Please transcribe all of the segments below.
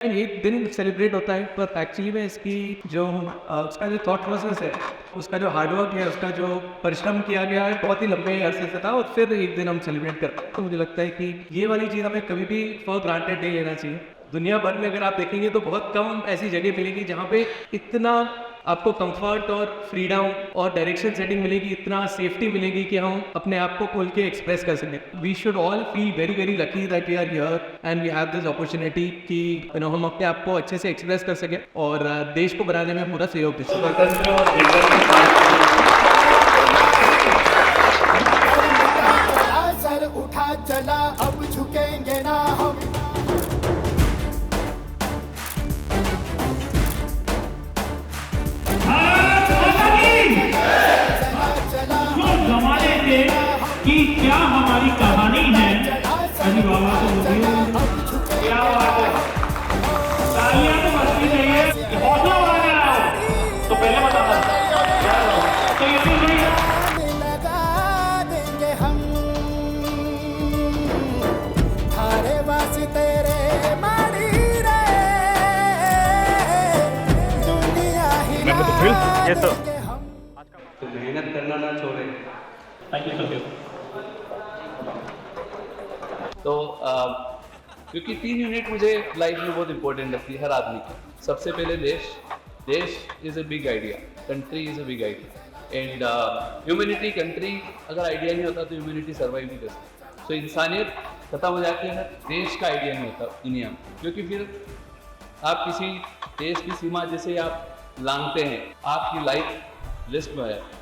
एक दिन सेलिब्रेट होता है, पर एक्चुअली में इसकी जो उसका जो थॉट प्रोसेस है, उसका जो हार्डवर्क है, उसका जो परिश्रम किया गया है, बहुत ही लंबे अरसे से था और फिर एक दिन हम सेलिब्रेट करते हैं। तो मुझे लगता है कि ये वाली चीज़ हमें कभी भी फॉर ग्रांटेड नहीं लेना चाहिए। दुनिया भर में अगर आप देखेंगे तो बहुत कम ऐसी जगह मिलेगी जहाँ पे इतना आपको कंफर्ट और फ्रीडम और डायरेक्शन सेटिंग मिलेगी, इतना सेफ्टी मिलेगी कि हम अपने आप को खोल के एक्सप्रेस कर सकें। We should all feel very very lucky that we are here and we have this opportunity कि हम अपने आप को अच्छे से एक्सप्रेस कर सकें और देश को बनाने में पूरा सहयोग दे सकें। स्वतंत्र और एकदम सर उठा चला, अब झुकेंगे ना हम। जो जमाने थे कि क्या हमारी कहानी है। अरे बाबा तो मुझे क्या बात है, तालियां तो बजती चाहिए, हौसला बढ़ाना है। तो पहले बता तो ये चीज नहीं लगा देंगे हम थारे वासी तेरे मारी रे, दुनिया ही ये तो हम। तो मेहनत करना ना छोड़े। Thank you. तो क्योंकि 3 यूनिट मुझे लाइफ में बहुत इंपॉर्टेंट लगती है हर आदमी की। सबसे पहले देश is a big idea, country is a big idea and humanity. Country अगर आइडिया नहीं होता तो ह्यूमैनिटी सर्वाइव नहीं कर सकती। तो इंसानियत खत्म हो जाती है अगर देश का आइडिया नहीं होता दुनिया में, क्योंकि फिर आप किसी देश की सीमा जैसे आप लांघते हैं, आपकी लाइफ रिस्क में आ जाती है।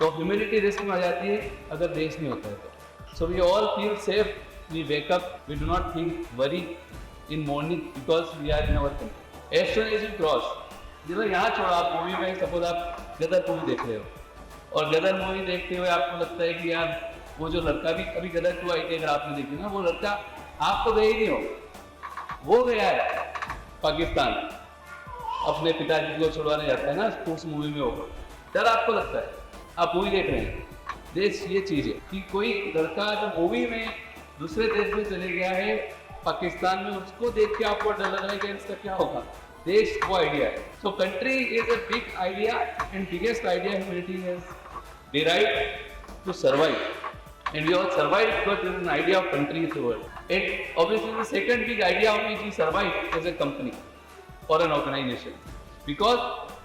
तो ह्यूमैनिटी रिस्क में आ जाती है अगर देश नहीं होता है तो। So we all feel safe, we wake up, we do not think worry in morning because we are in our country. As soon as you cross, जब यहाँ छोड़ो आप मूवी में, सपोज आप गदर मूवी देख रहे हो और गदर मूवी देखते हुए आपको लगता है कि यार वो जो लड़का भी अभी गदर 2 आई थी, अगर आपने देखी ना, वो लड़का आप तो गए ही नहीं हो, वो गया है पाकिस्तान, अपने पिताजी को छुड़वाने जाता है ना उस मूवी में। वो डर आपको लगता है, आप मूवी देख रहे हैं। देश ये चीज़ है कि कोई लड़का जो मूवी में दूसरे देश में चले गया है पाकिस्तान में, उसको देख के आपको डर लग रहा है कि इसका क्या होगा। देश वो आइडिया है। सो country is a big idea and biggest idea humanity has derived to survive, and we all survived because there is an idea of country in the world. And obviously the second big idea of which we survive as a company or an organization, because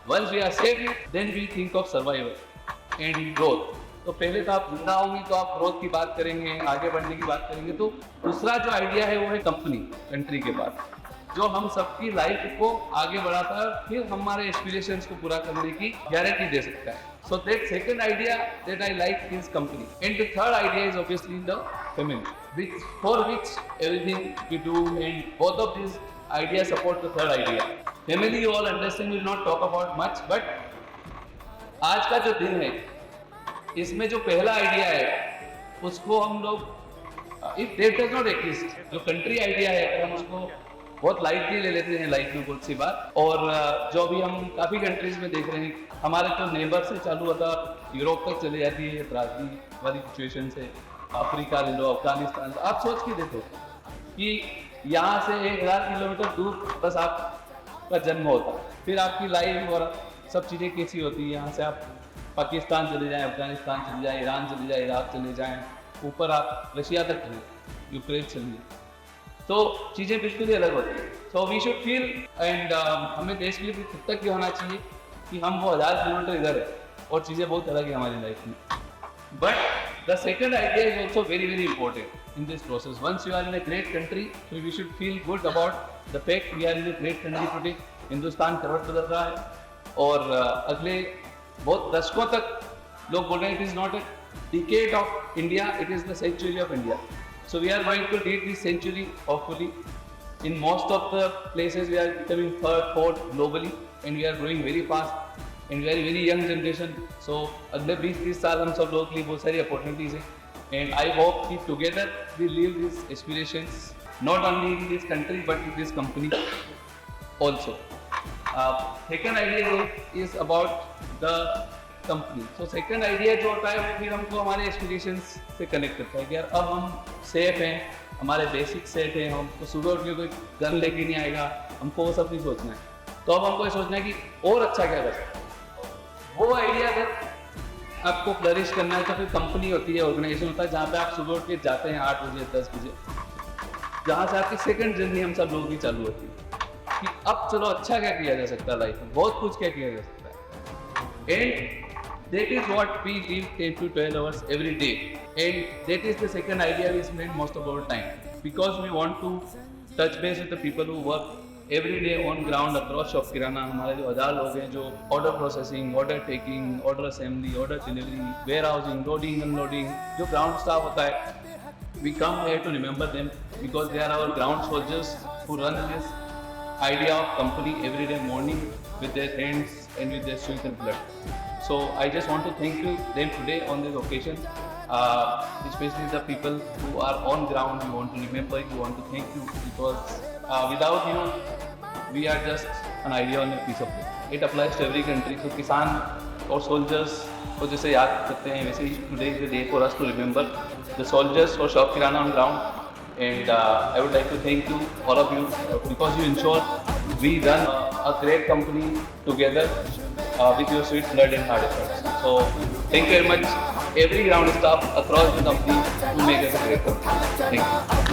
once we are safe then we think of survival and growth. तो पहले तो आप जिंदा होंगे तो आप growth की बात करेंगे, आगे बढ़ने की बात करेंगे। तो दूसरा जो आइडिया है वो है कंपनी, कंट्री के बाद, जो हम सबकी लाइफ को आगे बढ़ाता है, फिर हमारे एस्पिरेशंस को पूरा करने की गारंटी दे सकता है। So that second idea that I like is company, and the third idea is obviously the family, for which everything we do, and both of these ideas support the third idea. Family, you all understand, will not talk about much, but आज का जो दिन है इसमें जो पहला idea है उसको हम लोग if that does not exist, जो कंट्री आइडिया है, अगर हम उसको बहुत लाइटली ले लेते हैं लाइफ में बहुत सी बात। और जो भी हम काफ़ी कंट्रीज में देख रहे हैं, हमारे जो नेबर से चालू होता यूरोप तक चले जाती है त्रासदी वाली सिचुएशन से, अफ्रीका ले लो, अफगानिस्तान, आप सोच के देखो कि यहाँ से 1000 किलोमीटर दूर बस आपका जन्म होता, फिर आपकी लाइफ और सब चीज़ें कैसी होती है। यहाँ से आप पाकिस्तान चले जाएं, अफगानिस्तान चले जाएं, ईरान चले जाएं, इराक चले जाएं, ऊपर आप रशिया तक चले, यूक्रेन चले जाएं, तो चीज़ें बिल्कुल ही अलग होती हैं। So we should feel and हमें देश के लिए भी कृतज्ञ होना चाहिए कि हम वो 1000 किलोमीटर इधर है और चीज़ें बहुत अलग है हमारी लाइफ में। But the second idea is also very very important in this process. Once you are in a great country, so we should feel good about the fact we are in a great country today. Hindustan करवट बदल रहा है और अगले बहुत दशकों तक लोग बोल रहे हैं it is not a decade of India, it is the century of India. So we are going to lead this century hopefully. In most of the places we are becoming third, fourth globally, and we are growing very fast and we are very young generation. So अगले 20-30 साल हम सब लोगों के लिए बहुत सारी opportunities हैं, and I hope कि together we live these aspirations not only in this country but in this company also. Second idea is about the company. तो सेकंड आइडिया जो होता है वो फिर हमको हमारे एस्पिरेशंस से कनेक्ट करता है कि यार अब हम सेफ हैं, हमारे बेसिक सेट हैं, हमको सुबह उठ के कोई गन लेके नहीं आएगा, हमको वो सब नहीं सोचना है। तो अब हमको ये सोचना है कि और अच्छा क्या कर सकते हैं। वो आइडिया अगर आपको फ्लरिश करना है तो फिर कंपनी होती है, ऑर्गेनाइजेशन होता है, जहाँ पे आप सुबह उठ के जाते हैं 8 बजे 10 बजे, जहाँ से आपकी सेकंड जर्नी हम सब लोगों की चालू होती है कि अब चलो अच्छा क्या किया जा सकता है लाइफ में, बहुत कुछ क्या किया जा सकता है। And that is what we live 10 to 12 hours every day, and that is the second idea we spend most of our time, because we want to touch base with the people who work every day on ground across shop kirana। हमारे जो 1000 लोग हैं जो order processing, order taking, order assembly, order delivery, warehousing, loading unloading, जो ground staff होता है, we come here to remember them because they are our ground soldiers who run this idea of company every day morning with their hands and with their sweat and blood. So I just want to thank you them today on this occasion, especially the people who are on ground. We want to remember you, want to thank you, because without you we are just an idea on a piece of paper. It applies to every country. So किसान और soldiers को जैसे याद करते हैं, वैसे ही today is the day for us to remember the soldiers for Shop Kirana on ground. And I would like to thank you, all of you, because you ensure we run a great company together with your sweet blood and hard efforts. So thank you very much, every ground staff across the company, to make us a great company. Thank you.